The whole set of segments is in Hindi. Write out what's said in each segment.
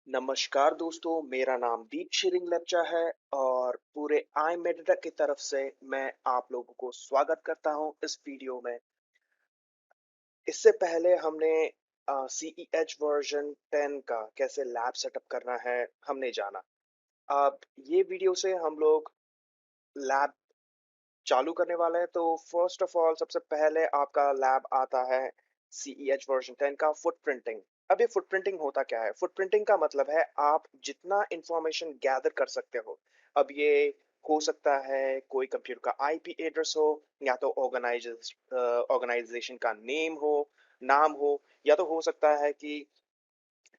नमस्कार दोस्तों, मेरा नाम दीप शिरिंग लेप्चा है और पूरे आई मेडिटा की तरफ से मैं आप लोगों को स्वागत करता हूं इस वीडियो में। इससे पहले हमने CEH वर्जन 10 का कैसे लैब सेटअप करना है हमने जाना। अब ये वीडियो से हम लोग लैब चालू करने वाले हैं। तो फर्स्ट ऑफ ऑल सबसे पहले आपका लैब आता है CEH वर्जन 10 का फुटप्रिंटिंग। अब ये फुटप्रिंटिंग होता क्या है? फुटप्रिंटिंग का मतलब है आप जितना इंफॉर्मेशन गैदर कर सकते हो। अब ये हो सकता है कोई कंप्यूटर का आईपी एड्रेस हो, या तो ऑर्गेनाइजेशन का नाम हो, या तो हो सकता है कि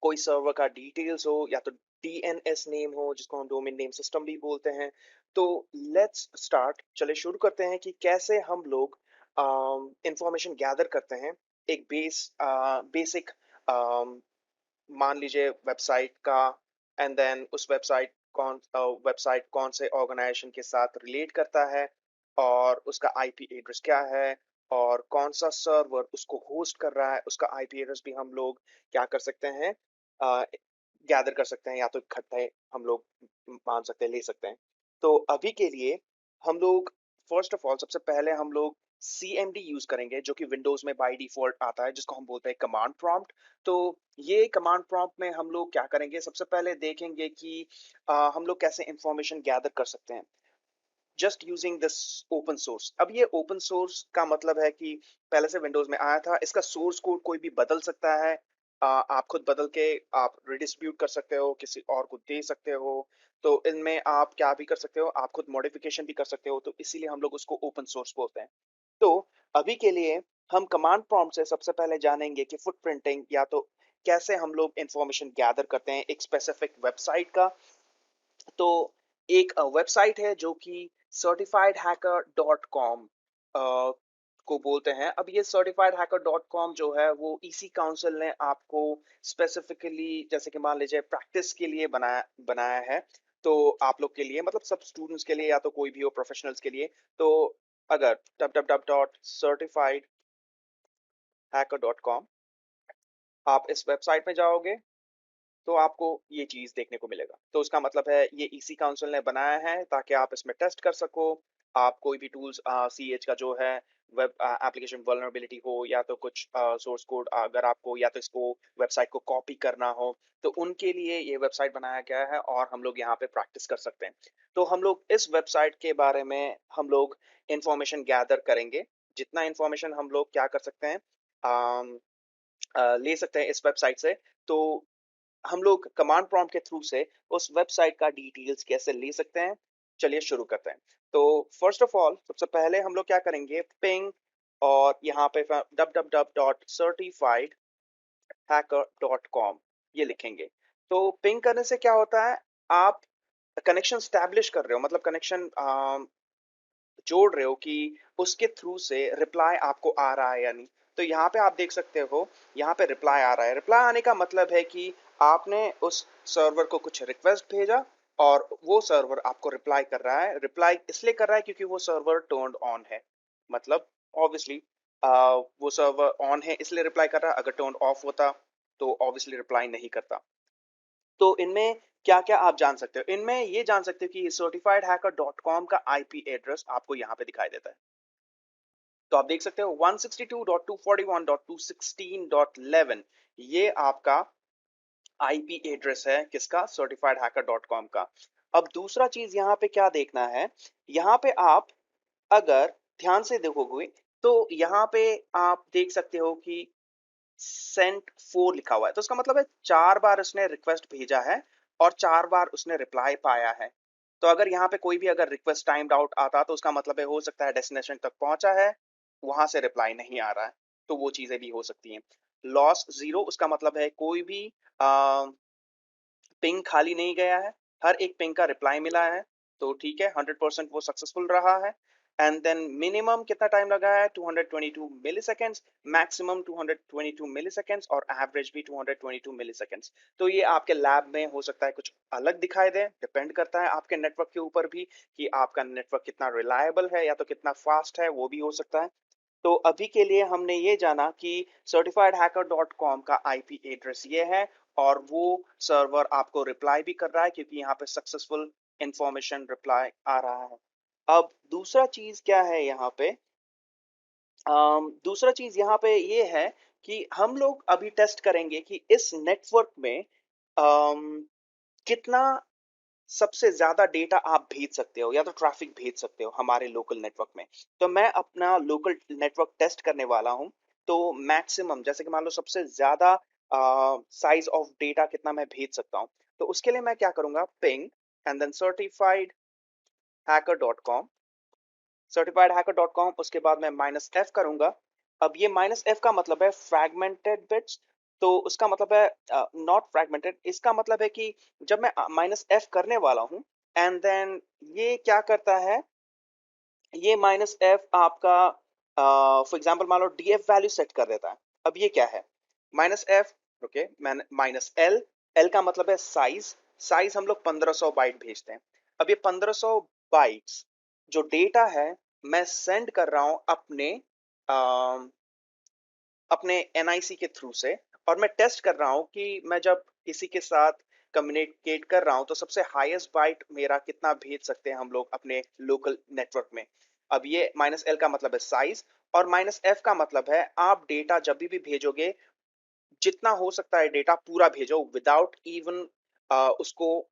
कोई सर्वर का डिटेल्स हो, या तो डीएनएस नेम हो जिसको हम डोमेन नेम सिस्टम भी बोलते हैं। तो लेट्स स्टार्ट, चले शुरू करते हैं कि कैसे हम लोग इंफॉर्मेशन गैदर करते हैं। एक बेसिक मान लीजिए वेबसाइट का, एंड देन उस वेबसाइट कौन से ऑर्गेनाइजेशन के साथ रिलेट करता है, और उसका आईपी एड्रेस क्या है, और कौन सा सर्वर उसको होस्ट कर रहा है, उसका आईपी एड्रेस भी हम लोग क्या कर सकते हैं, गैदर कर सकते हैं, या तो इकट्ठे हम लोग मान सकते हैं, ले सकते हैं। तो अभी के लिए हम लोग फर्स्ट ऑफ ऑल सबसे पहले हम लोग CMD यूज करेंगे, जो कि विंडोज में बाय डिफॉल्ट आता है, जिसको हम बोलते हैं कमांड प्रॉम्प्ट। तो ये कमांड प्रॉम्प्ट में हम लोग क्या करेंगे, सबसे पहले देखेंगे कि हम लोग कैसे इंफॉर्मेशन गैदर कर सकते हैं just using this open source. अब ये ओपन सोर्स का मतलब है कि पहले से विंडोज में आया था, इसका सोर्स कोड कोई भी बदल सकता है। आप खुद बदल के आप रिडिस्ट्रीब्यूट कर सकते हो, किसी और को दे सकते हो। तो इनमें आप क्या भी कर सकते हो, आप खुद मॉडिफिकेशन भी कर सकते हो, तो इसीलिए हम लोग उसको ओपन सोर्स बोलते हैं। तो अभी के लिए हम कमांड प्रॉम्प्ट से सबसे पहले जानेंगे कि फुटप्रिंटिंग, या तो कैसे हम लोग इंफॉर्मेशन गैदर करते हैं एक स्पेसिफिक वेबसाइट का। तो एक वेबसाइट है जो कि certifiedhacker.com को बोलते हैं। अब ये certifiedhacker.com जो है वो इसी काउंसिल ने आपको स्पेसिफिकली, जैसे कि मान लीजिए प्रैक्टिस के लिए बनाया बनाया है। तो आप लोग के लिए मतलब सब स्टूडेंट्स के लिए, या तो कोई भी हो प्रोफेशनल्स के लिए। तो अगर www.certifiedhacker.com आप इस वेबसाइट में जाओगे, तो आपको ये चीज़ देखने को मिलेगा। तो उसका मतलब है ये इसी काउंसिल ने बनाया है ताकि आप इसमें टेस्ट कर सको। आप कोई भी टूल्स सीएच का जो है वेब एप्लीकेशन वल्नरेबिलिटी हो, या तो कुछ सोर्स कोड अगर आपको, या तो इसको वेबसाइट को कॉपी करना हो, तो उनके लिए ये वेबसाइट बनाया गया है और हम लोग यहाँ पे प्रैक्टिस कर सकते हैं। तो हम लोग इस वेबसाइट के बारे में हम लोग इंफॉर्मेशन गैदर करेंगे। जितना इंफॉर्मेशन हम लोग क्या कर सकते हैं, ले सकते हैं इस वेबसाइट से। तो हम लोग कमांड प्रॉम्प्ट के थ्रू से उस वेबसाइट का डिटेल्स कैसे ले सकते हैं, चलिए शुरू करते हैं। तो फर्स्ट ऑफ ऑल सबसे पहले हम लोग क्या करेंगे, पिंग, और यहाँ पे www.certifieedhacker.com ये लिखेंगे। तो पिंग करने से क्या होता है, आप कनेक्शन स्टैब्लिश कर रहे हो, मतलब कनेक्शन जोड़ रहे हो कि उसके थ्रू से रिप्लाई आपको आ रहा है या नहीं। तो यहाँ पे आप देख सकते हो, यहाँ पे रिप्लाई आ रहा है। रिप्लाई आने का मतलब है कि आपने उस सर्वर को कुछ रिक्वेस्ट भेजा, और वो सर्वर आपको रिप्लाई कर रहा है। रिप्लाई इसलिए कर रहा है क्योंकि वो सर्वर टर्न्ड ऑन है। मतलब ऑब्वियसली वो सर्वर ऑन है इसलिए रिप्लाई कर रहा है। अगर टर्न ऑफ होता तो ऑब्वियसली रिप्लाई नहीं करता। तो इनमें क्या-क्या आप जान सकते हो? इनमें ये जान सकते हो कि certifiedhacker.com का आईपी एड्रेस आपको यहाँ पे दिखाई देता है। तो आप देख सकते हो 162.241.216.11 ये आपका आईपी एड्रेस है किसका, certifiedhacker.com का। अब दूसरा चीज यहाँ पे क्या देखना है, यहाँ पे आप अगर ध्यान से देखोगे तो यहाँ पे आप देख सकते हो कि सेंट 4 लिखा हुआ है। तो उसका मतलब है 4 बार उसने रिक्वेस्ट भेजा है और 4 बार उसने रिप्लाई पाया है। तो अगर यहाँ पे कोई भी अगर रिक्वेस्ट टाइम्ड आउट आता तो उसका मतलब है हो सकता है डेस्टिनेशन तक पहुंचा है, वहां से रिप्लाई नहीं आ रहा है। तो वो चीजें भी हो सकती हैं। लॉस 0 उसका मतलब है कोई भी पिंग खाली नहीं गया है, हर एक पिंग का रिप्लाई मिला है। तो ठीक है, 100% वो सक्सेसफुल रहा है। एंड देन मिनिमम कितना टाइम लगा है, 222 मिली सेकेंड्स, मैक्सिमम 222 मिली सेकेंड्स, और एवरेज भी 222 मिली सेकेंड्स। तो ये आपके लैब में हो सकता है कुछ अलग दिखाई दे, डिपेंड करता है आपके नेटवर्क के ऊपर भी कि आपका नेटवर्क कितना रिलायबल है या तो कितना फास्ट है, वो भी हो सकता है। तो अभी के लिए हमने ये जाना कि certifiedhacker.com का आईपी एड्रेस ये है, और वो सर्वर आपको रिप्लाई भी कर रहा है क्योंकि यहाँ पे सक्सेसफुल इंफॉर्मेशन रिप्लाई आ रहा है। अब दूसरा चीज क्या है यहाँ पे, दूसरा चीज यहाँ पे ये है कि हम लोग अभी टेस्ट करेंगे कि इस नेटवर्क में अम, कितना सबसे ज़्यादा डेटा आप भेज सकते हो या तो ट्रैफ़िक भेज सकते हो हमारे लोकल नेटवर्क में। तो मैं अपना लोकल नेटवर्क टेस्ट करने वाला हूँ। तो मैक्सिमम जैसे कि मान लो सबसे ज़्यादा साइज़ ऑफ डेटा कितना मैं भेज सकता हूँ। तो उसके लिए मैं क्या करूँगा, ping and then certifiedhacker.com, certifiedhacker.com, उसके बाद मैं -f करूँगा। अब ये -f का मतलब है फ्रैगमेंटेड बिट्स, तो उसका मतलब है नॉट फ्रैगमेंटेड, इसका मतलब है कि जब मैं -f करने वाला हूँ एंड देन ये क्या करता है, ये -f आपका फॉर एग्जांपल मान लो df वैल्यू सेट कर देता है। अब ये क्या है, -f, ओके, मैंने -l, l का मतलब है साइज, साइज हम लोग 1500 बाइट भेजते हैं। अब ये 1500 बाइट्स जो डेटा है मैं सेंड कर रहा हूँ अपने अम, अपने एनआईसी के थ्रू से, और मैं टेस्ट कर रहा हूँ कि मैं जब किसी के साथ कम्युनिकेट कर रहा हूँ तो सबसे हाईएस्ट बाइट मेरा कितना भेज सकते हैं हम लोग अपने लोकल नेटवर्क में। अब ये -l का मतलब है साइज, और -f का मतलब है आप डेटा जब भी भेजोगे जितना हो सकता है डेटा पूरा भेजो विदाउट इवन उसको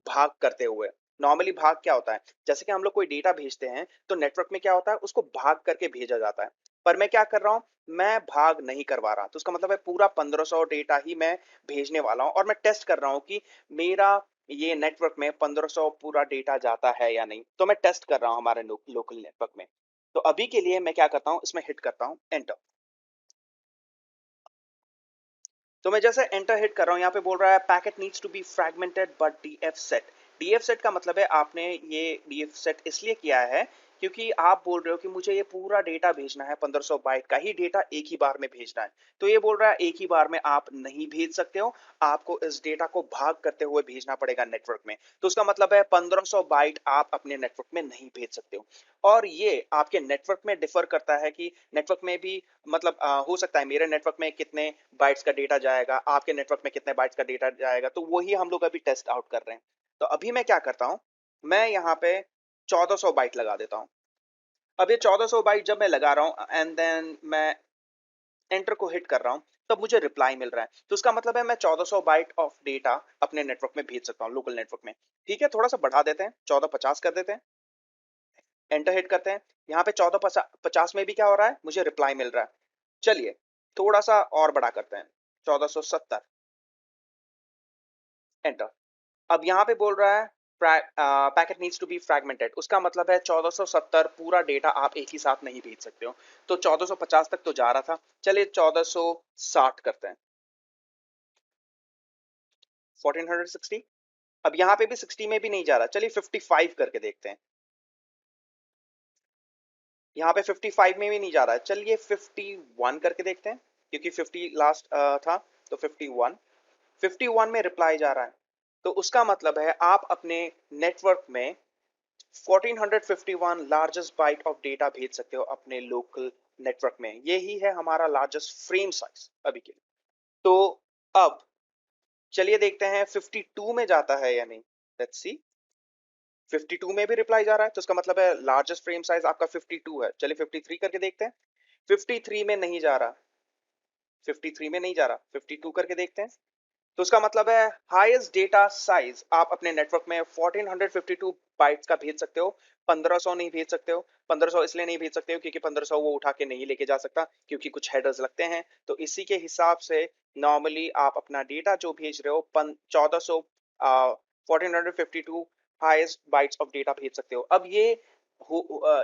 भाग करते हुए। नॉर्मली भाग क्या होता है, जैसे कि हम लोग कोई डेटा भेजते हैं तो नेटवर्क में क्या होता है, उसको भाग करके भेजा जाता है। पर मैं क्या कर रहा हूँ, मैं भाग नहीं करवा रहा, तो उसका मतलब है पूरा 1500 डेटा ही मैं भेजने वाला हूँ, और मैं टेस्ट कर रहा हूँ कि मेरा ये नेटवर्क में 1500 पूरा डेटा जाता है या नहीं। तो मैं टेस्ट कर रहा हूँ हमारे लोकल नेटवर्क में। तो अभी के लिए मैं क्या करता हूँ, इसमें हिट करता हूँ एंटर। तो मैं जैसे एंटर हिट कर रहा हूँ, यहाँ पे बोल रहा है packet needs to be fragmented but DF set. DF set का मतलब है आपने ये डीएफ सेट इसलिए किया है क्योंकि आप बोल रहे हो कि मुझे ये पूरा डेटा भेजना है, 1500 बाइट का ही डेटा एक ही बार में भेजना है। तो ये बोल रहा है एक ही बार में आप नहीं भेज सकते हो, आपको इस डेटा को भाग करते हुए भेजना पड़ेगा नेटवर्क में। तो उसका मतलब है 1500 बाइट आप अपने नेटवर्क में नहीं भेज सकते हो। और ये आपके नेटवर्क में डिफर करता है कि नेटवर्क में भी मतलब हो सकता है मेरे नेटवर्क में कितने बाइट्स का डेटा जाएगा, आपके नेटवर्क में कितने बाइट्स का डेटा जाएगा, तो वही हम लोग अभी टेस्ट आउट कर रहे हैं। तो अभी मैं क्या करता हूँ, मैं यहाँ पे 1400 बाइट लगा देता हूँ। अब ये 1400 बाइट जब मैं लगा रहा हूँ एंड देन मैं एंटर को हिट कर रहा हूँ, तब मुझे रिप्लाई मिल रहा है। तो उसका मतलब है मैं 1400 बाइट ऑफ डेटा अपने नेटवर्क में भेज सकता हूँ, लोकल नेटवर्क में। ठीक है, थोड़ा सा बढ़ा देते हैं, 1450 कर देते हैं, एंटर हिट करते हैं। यहाँ पे 1450 में भी क्या हो रहा है, मुझे रिप्लाई मिल रहा है। चलिए थोड़ा सा और बड़ा करते हैं, 1470, एंटर। अब यहाँ पे बोल रहा है packet needs to be fragmented, उसका मतलब है 1470 पूरा डेटा आप एक ही साथ नहीं भेज सकते हो। तो 1450 तक तो जा रहा था, चलिए 1460 करते हैं, 1460। अब यहाँ पे भी 60 में भी नहीं जा रहा, चलिए 55 करके देखते हैं। यहाँ पे 55 में भी नहीं जा रहा है, चलिए 51 करके देखते हैं, क्योंकि 50 लास्ट था। तो 51, 51 में रिप्लाई जा रहा है। तो उसका मतलब है आप अपने नेटवर्क में 1451 लार्जेस्ट बाइट ऑफ डेटा भेज सकते हो अपने लोकल नेटवर्क में। यही है हमारा लार्जेस्ट फ्रेम साइज अभी के लिए। तो अब चलिए देखते हैं 52 में जाता है या नहीं। लेट्स सी, 52 में भी रिप्लाई जा रहा है, तो इसका मतलब है लार्जेस्ट फ्रेम साइज आपका 52 है। चलिए 53 करके देखते हैं, 53 में नहीं जा रहा, 53 में नहीं जा रहा, 52 करके देखते हैं। तो उसका मतलब है हाईएस्ट डेटा साइज आप अपने नेटवर्क में 1452 बाइट्स का भेज सकते हो, 1500 नहीं भेज सकते हो। 1500 इसलिए नहीं भेज सकते हो क्योंकि 1500 वो उठा के नहीं लेके जा सकता, क्योंकि कुछ हेडर्स लगते हैं। तो इसी के हिसाब से नॉर्मली आप अपना डेटा जो भेज रहे हो 1400 1452 हाईएस्ट बाइट्स ऑफ डेटा भेज सकते हो। अब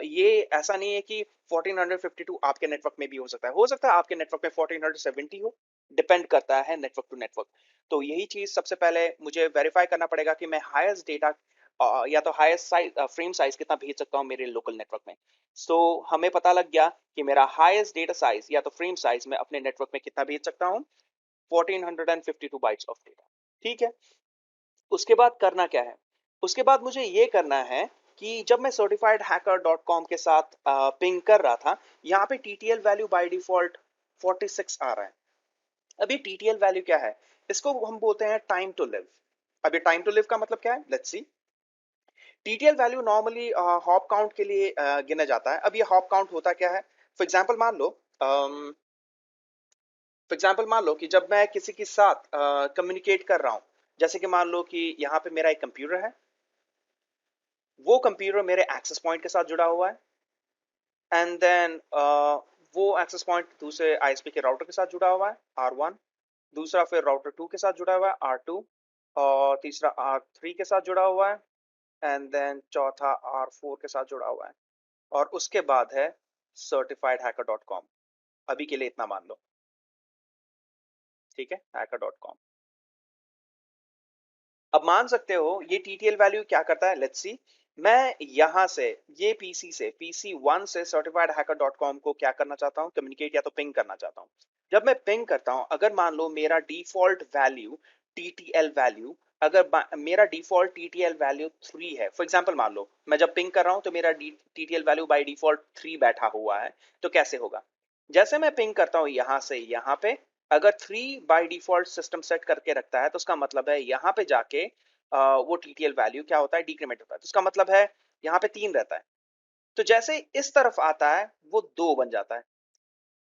ये ऐसा नहीं है कि 1452 आपके नेटवर्क में भी हो सकता है आपके नेटवर्क में 1470 हो, डिपेंड करता है नेटवर्क टू नेटवर्क। तो यही चीज सबसे पहले मुझे वेरीफाई करना पड़ेगा कि मैं हाईएस्ट डेटा या तो हाईएस्ट साइज फ्रेम साइज कितना भेज सकता हूँ मेरे लोकल नेटवर्क में। सो हमें पता लग गया कि मेरा हाईएस्ट डेटा साइज या तो फ्रेम साइज मैं अपने नेटवर्क में कितना भेज सकता हूँ, 1452 बाइट्स ऑफ डेटा। ठीक है, उसके बाद करना क्या है, उसके बाद मुझे ये करना है कि जब मैं certifiedhacker.com के साथ पिंग कर रहा था, यहाँ पे TTL वैल्यू बाय डिफॉल्ट 46 आ रहा है। अब ये TTL वैल्यू क्या है, इसको हम बोलते हैं टाइम टू लिव। अब ये टाइम टू लिव का मतलब क्या है, let's see. TTL value normally hop count के लिए गिना जाता है। अब ये हॉप काउंट होता क्या है, फॉर एग्जांपल मान लो, कि जब मैं किसी के साथ कम्युनिकेट कर रहा हूं, जैसे कि मान लो कि यहाँ पे मेरा एक कंप्यूटर है, वो कंप्यूटर मेरे एक्सेस पॉइंट के साथ जुड़ा हुआ है, एंड देन वो एक्सेस पॉइंट दूसरे आईएसपी के राउटर के साथ जुड़ा हुआ है, R1। दूसरा फिर राउटर 2 के साथ जुड़ा हुआ है, R2। और तीसरा R3 के साथ जुड़ा हुआ है, एंड देन चौथा R4 के साथ जुड़ा हुआ है। और उसके बाद है certifiedhacker.com। अभी के लिए इतना मान लो, ठीक है, hacker.com। अब मान सकते हो ये टीटीएल वैल्यू क्या करता है, लेट्स सी। मैं यहां से, ये पीसी 1 से सर्टिफाइड हैकर डॉट कॉम को क्या करना चाहता हूं, कम्युनिकेट या तो पिंग करना चाहता हूं। जब मैं पिंग करता हूं, अगर मान लो मेरा डिफॉल्ट वैल्यू टीटीएल वैल्यू, अगर मेरा डिफॉल्ट टीटीएल वैल्यू 3 है, फॉर एग्जांपल मान लो मैं जब पिंग कर रहा हूं तो मेरा टीटीएल वैल्यू बाय डिफॉल्ट 3 बैठा हुआ है, तो कैसे होगा। जैसे मैं पिंग करता हूं यहां से यहां पे, अगर 3 बाय डिफॉल्ट सिस्टम सेट करके रखता है तो उसका मतलब है यहाँ पे जाके वो टीटीएल वैल्यू क्या होता है, डिक्रीमेंट होता है। तो उसका मतलब है यहाँ पे 3 रहता है, तो जैसे इस तरफ आता है वो 2 बन जाता है।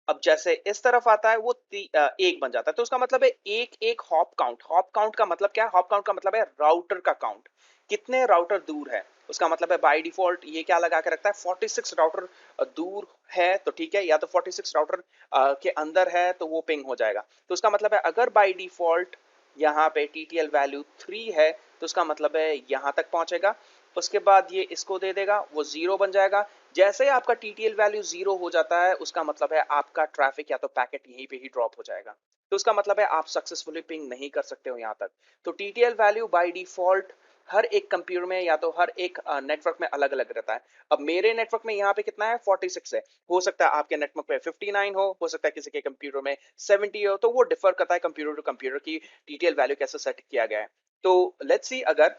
अब जैसे इस तरफ आता है वो 1 बन जाता है। तो उसका मतलब है एक एक हॉप काउंट। हॉप काउंट का मतलब क्या है, हॉप काउंट का मतलब है राउटर का काउंट, कितने राउटर दूर है। उसका मतलब है बाय डिफॉल्ट ये क्या लगा के रखता है, 46 राउटर दूर है तो ठीक है, या तो 46 राउटर के अंदर है तो वो पिंग हो जाएगा। तो उसका मतलब है अगर बाय डिफॉल्ट यहाँ पे टीटीएल वैल्यू 3 है तो उसका मतलब है यहाँ तक पहुंचेगा, उसके बाद ये इसको दे देगा, वो 0 बन जाएगा। जैसे ही आपका टीटीएल वैल्यू 0 हो जाता है उसका मतलब है आपका ट्रैफिक या तो पैकेट यहीं पे ही ड्रॉप हो जाएगा। तो उसका मतलब है आप सक्सेसफुली पिंग नहीं कर सकते हो यहाँ तक। तो टीटीएल वैल्यू बाय डिफॉल्ट हर एक कंप्यूटर में या तो हर एक नेटवर्क में अलग अलग रहता है। अब मेरे नेटवर्क में यहाँ पे कितना है, 46 है। हो सकता है आपके नेटवर्क पे 59 हो सकता है किसी के कंप्यूटर में 70 हो, तो वो डिफर करता है कंप्यूटर टू कंप्यूटर की टीटीएल वैल्यू कैसे सेट किया गया है। तो लेट्स सी, अगर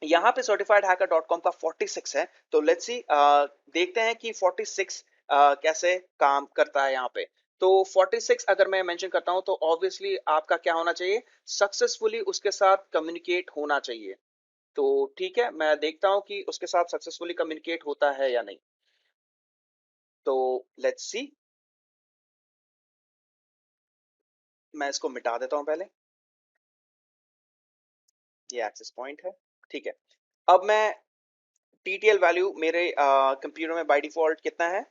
यहाँ पे सर्टिफाइड हैकर डॉट कॉम का 46 है, तो लेट्स सी देखते हैं कि 46 कैसे काम करता है यहाँ पे। तो 46 अगर मैं मेंशन करता हूँ तो ऑब्वियसली आपका क्या होना चाहिए, सक्सेसफुली उसके साथ कम्युनिकेट होना चाहिए। तो ठीक है, मैं देखता हूँ कि उसके साथ सक्सेसफुली कम्युनिकेट होता है या नहीं। तो लेट्स सी, मैं इसको मिटा देता हूँ पहले, ये एक्सेस पॉइंट है, ठीक है। अब मैं टीटीएल वैल्यू मेरे कंप्यूटर में बाय डिफॉल्ट कितना है,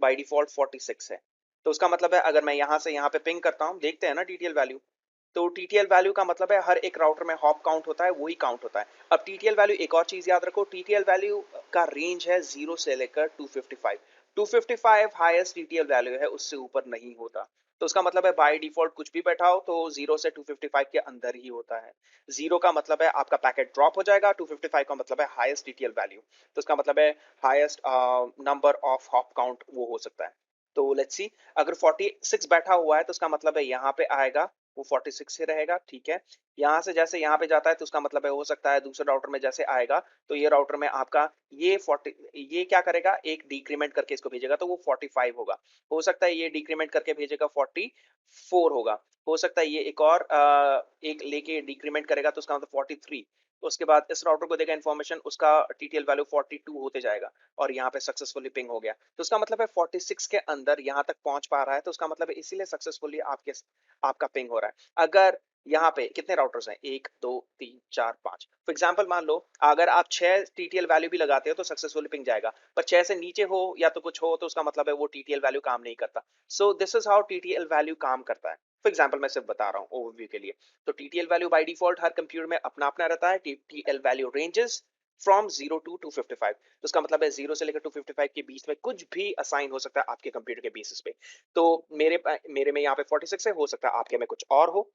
बाय डिफॉल्ट 46 है। तो उसका मतलब है अगर मैं यहाँ से यहाँ पे पिंग करता हूँ, देखते हैं ना टीटीएल वैल्यू। तो टीटीएल वैल्यू का मतलब है हर एक राउटर में हॉप काउंट होता है, वही काउंट होता है। अब टीटीएल वैल्यू, एक और चीज याद रखो, टीटीएल वैल्यू का रेंज है 0 से लेकर 255। 255 हाईएस्ट टीटीएल वैल्यू है, उससे ऊपर नहीं होता। तो उसका मतलब है बाय डिफॉल्ट कुछ भी बैठा हो तो 0 से 255 के अंदर ही होता है। 0 का मतलब है आपका पैकेट ड्रॉप हो जाएगा, 255 का मतलब है हाईएस्ट टीटीएल वैल्यू। तो उसका मतलब है highest number of hop count वो हो सकता है। तो लेट्स सी, अगर 46 बैठा हुआ है तो उसका मतलब है यहाँ पे आएगा वो 46 ही रहेगा, ठीक है। यहाँ से जैसे यहाँ पे जाता है तो उसका मतलब है हो सकता है दूसरे राउटर में जैसे आएगा तो ये राउटर में आपका ये 40, ये क्या करेगा, एक डिक्रीमेंट करके इसको भेजेगा तो वो 45 होगा। हो सकता है ये डिक्रीमेंट करके भेजेगा 44 होगा। हो सकता है ये एक और एक लेके डिक्रीमेंट करेगा तो उसका मतलब 43। तो उसके बाद इस राउटर को देगा इन्फॉर्मेशन, उसका टीटीएल वैल्यू 42 होते जाएगा और यहाँ पे सक्सेसफुली पिंग हो गया। तो उसका मतलब है 46 के अंदर यहाँ तक पहुंच पा रहा है, तो उसका मतलब है इसीलिए सक्सेसफुली आपके आपका पिंग हो रहा है। अगर यहाँ पे कितने राउटर्स हैं, 1 2 3 4 5, फॉर एग्जाम्पल मान लो अगर आप 6 टीटीएल वैल्यू भी लगाते हो तो सक्सेसफुली पिंग जाएगा, पर 6 से नीचे हो या तो कुछ हो तो उसका मतलब है वो टीटीएल वैल्यू काम नहीं करता। So this is how TTL value काम करता है। फॉर एग्जाम्पल मैं सिर्फ बता रहा हूँ ओवरव्यू के लिए। तो टीटीएल वैल्यू बाय डिफॉल्ट हर कंप्यूटर में अपना अपना रहता है। TTL value ranges from 0 to 255। तो उसका मतलब है 0 से लेकर 255 के बीच में कुछ भी असाइन हो सकता है आपके कंप्यूटर के बेसिस पे। तो मेरे में यहाँ पे 46 है, हो सकता है आपके में कुछ और हो।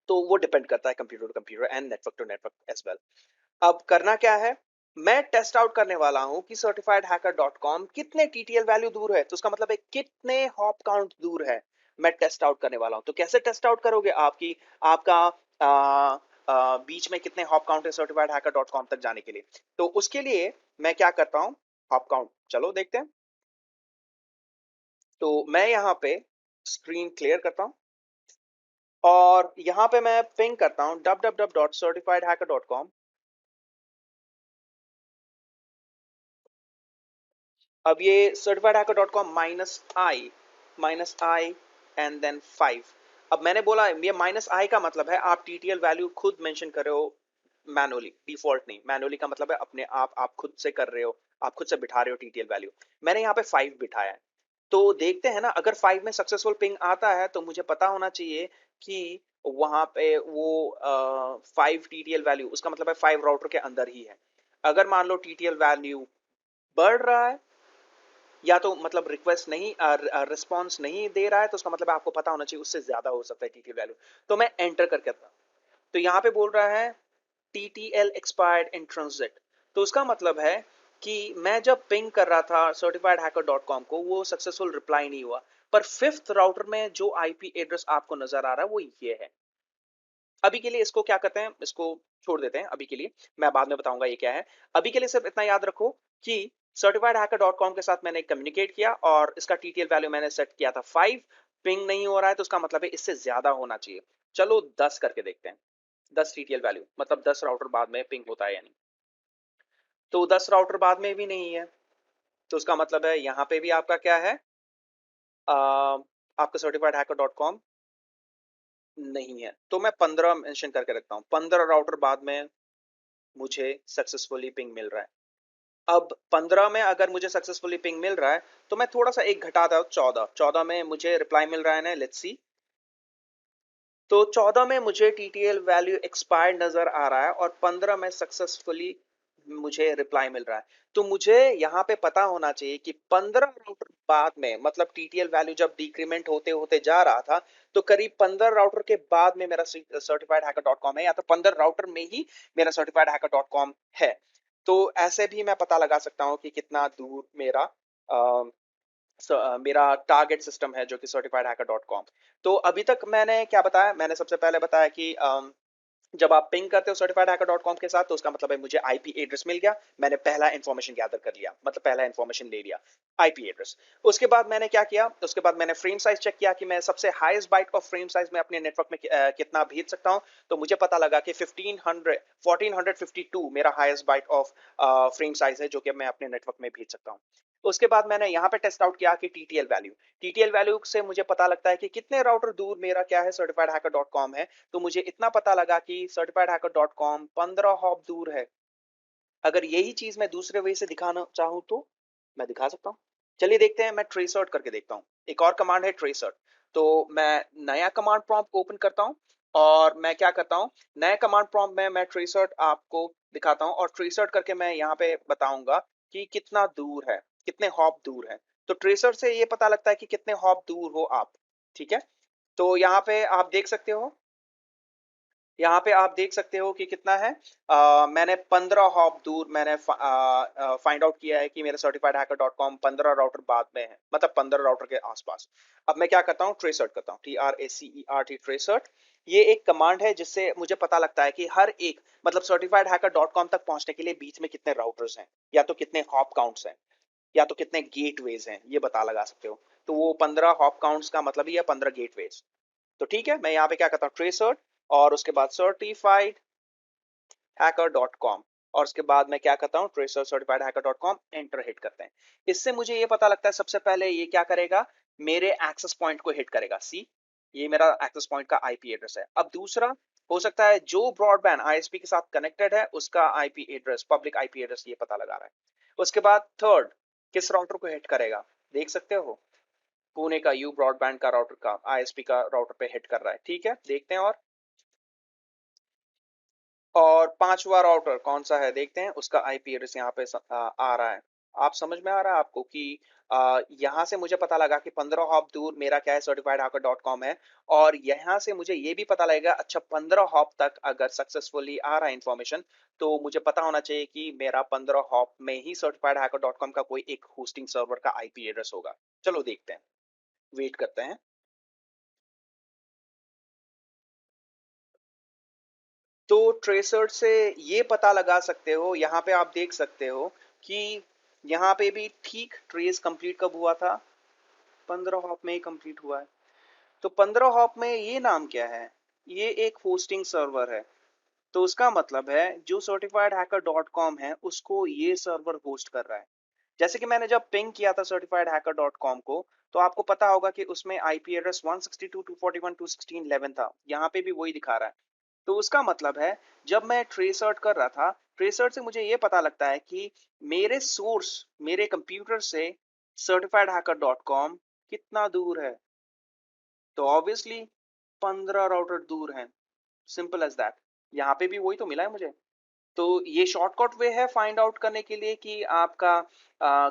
तो वो डिपेंड करता है computer to computer and network to network as well. अब करना क्या है, मैं टेस्ट आउट करने वाला हूं कि सर्टिफाइड हैकर डॉट कॉम कितने टीटीएल वैल्यू दूर है। तो उसका मतलब है कितने हॉप काउंट दूर है, मैं टेस्ट आउट करने वाला हूं। तो कैसे टेस्ट आउट करोगे, आपकी आपका बीच में कितने हॉप काउंट है सर्टिफाइड हैकर डॉट कॉम तक जाने के लिए। तो उसके लिए मैं क्या करता हूं, हॉप काउंट चलो देखते हैं। तो मैं यहाँ पे स्क्रीन क्लियर करता हूं और यहाँ पे मैं पिंग करता हूँ www.certifiedhacker.com। अब ये certifiedhacker.com -i एंड देन 5। अब मैंने बोला ये -i का मतलब है आप टीटीएल वैल्यू खुद मेंशन कर रहे हो मैनुअली, डिफॉल्ट नहीं। मैनुअली का मतलब है अपने आप खुद से कर रहे हो, आप खुद से बिठा रहे हो टीटीएल वैल्यू। मैंने यहाँ पे 5 बिठाया है। तो देखते हैं ना, अगर 5 में सक्सेसफुल पिंग आता है तो मुझे पता होना चाहिए कि वहां पे वो 5 टीटीएल वैल्यू, उसका मतलब है 5 राउटर के अंदर ही है। अगर मान लो टीटीएल वैल्यू बढ़ रहा है या तो मतलब रिक्वेस्ट नहीं, रिस्पॉन्स नहीं दे रहा है, तो उसका मतलब है आपको पता होना चाहिए उससे ज्यादा हो सकता है टीटीएल वैल्यू। तो मैं एंटर करके था, तो यहाँ पे बोल रहा है टीटीएल एक्सपायर्ड इन ट्रांजिट। तो उसका मतलब है कि मैं जब पिंग कर रहा था certifiedhacker.com को, वो सक्सेसफुल रिप्लाई नहीं हुआ। पर फिफ्थ राउटर में जो आईपी एड्रेस आपको नजर आ रहा है वो ये है। अभी के लिए इसको क्या करते हैं, इसको छोड़ देते हैं अभी के लिए, मैं बाद में बताऊंगा ये क्या है। अभी के लिए सिर्फ इतना याद रखो कि certifiedhacker.com के साथ मैंने कम्युनिकेट किया और इसका टीटीएल वैल्यू मैंने सेट किया था 5। पिंग नहीं हो रहा है तो उसका मतलब है इससे ज्यादा होना चाहिए। चलो 10 करके देखते हैं। 10 टीटीएल वैल्यू मतलब 10 राउटर बाद में पिंग होता है या नहीं। तो 10 राउटर बाद में भी नहीं है, तो उसका मतलब है यहाँ पे भी आपका क्या है, आपका certifiedhacker.com नहीं है। तो मैं 15 मेंशन करके रखता हूँ, 15 राउटर बाद में मुझे सक्सेसफुली पिंग मिल रहा है। अब 15 में अगर मुझे सक्सेसफुली पिंग मिल रहा है तो मैं थोड़ा सा एक घटाता हूँ, 14। 14 में मुझे रिप्लाई मिल रहा है ना, लेट्स सी। तो 14 में मुझे टीटीएल वैल्यू एक्सपायर्ड नजर आ रहा है और 15 में सक्सेसफुली मुझे रिप्लाई मिल रहा है। तो मुझे यहाँ पे पता होना चाहिए कि 15 राउटर बाद में, मतलब टीटीएल वैल्यू जब डिक्रीमेंट होते होते जा रहा था, तो करीब 15 राउटर के बाद में मेरा सर्टिफाइड हैकर डॉट कॉम है, या तो 15 राउटर में ही मेरा सर्टिफाइड हैकर डॉट कॉम है। तो ऐसे भी मैं पता लगा सकता हूँ कि कितना दूर मेरा मेरा टारगेट सिस्टम है जो कि certifiedhacker.com। तो अभी तक मैंने क्या बताया, मैंने सबसे पहले बताया कि जब आप पिंग करते हो certifiedhacker.com के साथ तो उसका मतलब है मुझे आईपी एड्रेस मिल गया, मैंने पहला इंफॉर्मेशन गैदर कर लिया, मतलब पहला इंफॉर्मेशन ले लिया, आईपी एड्रेस। उसके बाद मैंने क्या किया, उसके बाद मैंने फ्रेम साइज चेक किया कि मैं सबसे highest byte of frame size में अपने नेटवर्क में कितना भेज सकता हूं। तो मुझे पता लगा कि 1452 मेरा highest byte of frame size है जो कि मैं अपने नेटवर्क में भेज सकता हूं। उसके बाद मैंने यहाँ पे टेस्ट आउट किया कि टीटीएल वैल्यू से मुझे पता लगता है कि कितने राउटर दूर मेरा क्या है certifiedhacker.com है। तो मुझे इतना पता लगा कि certifiedhacker.com 15 हॉप दूर है। अगर यही चीज मैं दूसरे वे से दिखाना चाहूँ तो मैं दिखा सकता हूँ। चलिए देखते हैं, मैं ट्रेसर्ट करके देखता हूँ। एक और कमांड है ट्रेसर्ट। तो मैं नया कमांड प्रॉम्प्ट ओपन करता हूँ और मैं क्या करता हूँ, नए कमांड प्रॉम्प्ट में मैं ट्रेसर्ट आपको दिखाता हूँ और ट्रेसर्ट करके मैं यहाँ पे बताऊंगा कि कितना दूर है, कितने हॉप दूर है। तो ट्रेसर से ये पता लगता है कि कितने हॉप दूर हो आप। ठीक है, तो यहाँ पे आप देख सकते हो, यहाँ पे आप देख सकते हो कि कितना है। मैंने 15 हॉप दूर मैंने फाइंड आउट किया है कि मेरा certified hacker dot com 15 router बाद में है, मतलब 15 राउटर के आसपास। अब मैं क्या करता हूँ, ट्रेसर्ट करता हूँ, TRACERT ट्रेसर्ट। ये एक कमांड है जिससे मुझे पता लगता है कि हर एक, मतलब सर्टिफाइड हैकर डॉट कॉम तक पहुंचने के लिए बीच में कितने राउटर्स हैं, या तो कितने हॉप काउंट्स हैं, या तो कितने गेटवेज हैं, ये बता लगा सकते हो। तो वो 15 हॉप काउंट्स का मतलब ही है 15 गेटवेज। तो ठीक है, मैं यहाँ पे क्या करता हूँ, ट्रेसर्ट और उसके बाद सर्टिफाइड हैकर डॉट कॉम, और उसके बाद मैं क्या करता हूँ, tracer certified hacker dot com, enter hit करते हैं। इससे मुझे ये पता लगता है सबसे पहले ये क्या करेगा, मेरे एक्सेस पॉइंट को हिट करेगा। सी, ये मेरा एक्सेस पॉइंट का आईपी एड्रेस है। अब दूसरा हो सकता है जो ब्रॉडबैंड आईएसपी के साथ कनेक्टेड है उसका IP address, public IP address ये पता लगा रहा है। उसके बाद थर्ड किस राउटर को हिट करेगा, देख सकते हो, पुणे का यू ब्रॉडबैंड का राउटर का आईएसपी का राउटर पे हिट कर रहा है। ठीक है, देखते हैं। और पांचवा राउटर कौन सा है देखते हैं, उसका आईपी एड्रेस यहाँ पे आ रहा है। आप समझ में आ रहा है आपको कि यहाँ से मुझे पता लगा कि 15 हॉप दूर मेरा क्या है, सर्टिफाइड हैकर डॉट कॉम है। और यहाँ से मुझे ये भी पता लगेगा, अच्छा 15 हॉप तक अगर सक्सेसफुली आ रहा है इन्फॉर्मेशन, तो मुझे पता होना चाहिए कि मेरा 15 हॉप में ही सर्टिफाइड हैकर डॉट कॉम का कोई एक होस्टिंग सर्वर का आईपी एड्रेस होगा। चलो देखते हैं, वेट करते हैं। तो ट्रेसर से ये पता लगा सकते हो, यहाँ पे आप देख सकते हो कि यहाँ पे भी ठीक ट्रेस कंप्लीट कब हुआ था, 15 हॉप में ही कंप्लीट हुआ है। तो 15 हॉप में ये नाम क्या है, ये एक होस्टिंग सर्वर है। तो उसका मतलब है जो certifiedhacker.com है उसको ये सर्वर होस्ट कर रहा है। जैसे कि मैंने जब पिंग किया था certifiedhacker.com को, तो आपको पता होगा कि उसमें आईपी एड्रेस 162.241.216.11 था। यहाँ पे भी वही दिखा रहा है। तो उसका मतलब है जब मैं ट्रेसर्ट कर रहा था, ट्रेसर्ट से मुझे ये पता लगता है कि मेरे सोर्स, मेरे कंप्यूटर से certifiedhacker.com कितना दूर है। तो ऑब्वियसली 15 राउटर दूर हैं। Simple as that. यहाँ पे भी वही तो मिला है मुझे। तो ये शॉर्टकट वे है फाइंड आउट करने के लिए कि आपका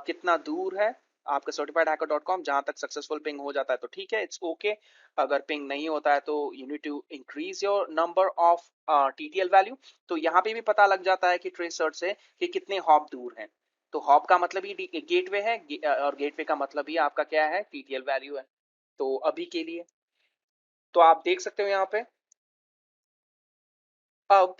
कितना दूर है आपका certifiedhacker.com। जहां तक सक्सेसफुल पिंग हो जाता है तो ठीक है, इट्स ओके। अगर पिंग नहीं होता है तो you need to increase your number of TTL value. तो यहाँ पे भी पता लग जाता है कि ट्रेस सर्च से कि कितने हॉप दूर हैं। तो हॉप का मतलब ही गेटवे है, और गेटवे का मतलब ही आपका क्या है, टीटीएल वैल्यू है। तो अभी के लिए तो आप देख सकते हो यहाँ पे। अब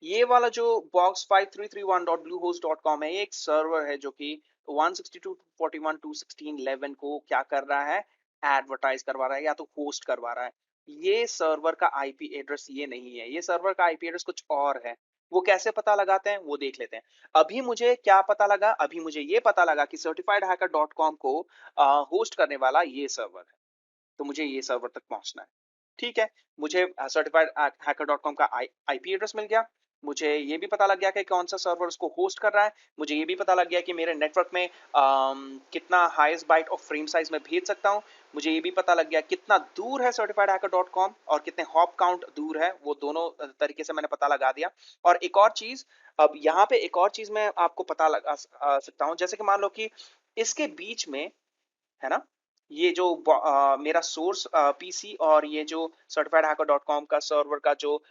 ये वाला जो box 5331.bluehost.com है, ये एक सर्वर है जो कि 162.41.216.11 को क्या कर रहा है, एडवर्टाइज करवा रहा है या तो होस्ट करवा रहा है। ये सर्वर का आईपी एड्रेस ये नहीं है, ये सर्वर का आईपी एड्रेस कुछ और है। वो कैसे पता लगाते हैं वो देख लेते हैं। अभी मुझे क्या पता लगा, अभी मुझे ये पता लगा कि certifiedhacker.com को होस्ट करने वाला ये सर्वर है। तो मुझे ये सर्वर तक पहुंचना है। ठीक है, मुझे सर्टिफाइड हैकर डॉट कॉम का आईपी एड्रेस मिल गया। मुझे ये भी पता लग गया कि कौन सा सर्वर उसको होस्ट कर रहा है। मुझे ये भी पता लग गया कि मेरे नेटवर्क में कितना highest byte of frame size में भेज सकता हूँ। मुझे ये भी पता लग गया कितना दूर है सर्टिफाइड हैकर डॉट कॉम और कितने हॉप काउंट दूर है, वो दोनों तरीके से मैंने पता लगा दिया। और एक और चीज, अब यहाँ पे एक और चीज मैं आपको पता लगा सकता हूँ। जैसे कि मान लो कि इसके बीच में है ना, ये जो मेरा सोर्स पीसी और ये जो certifiedhacker.com का सर्वर का जो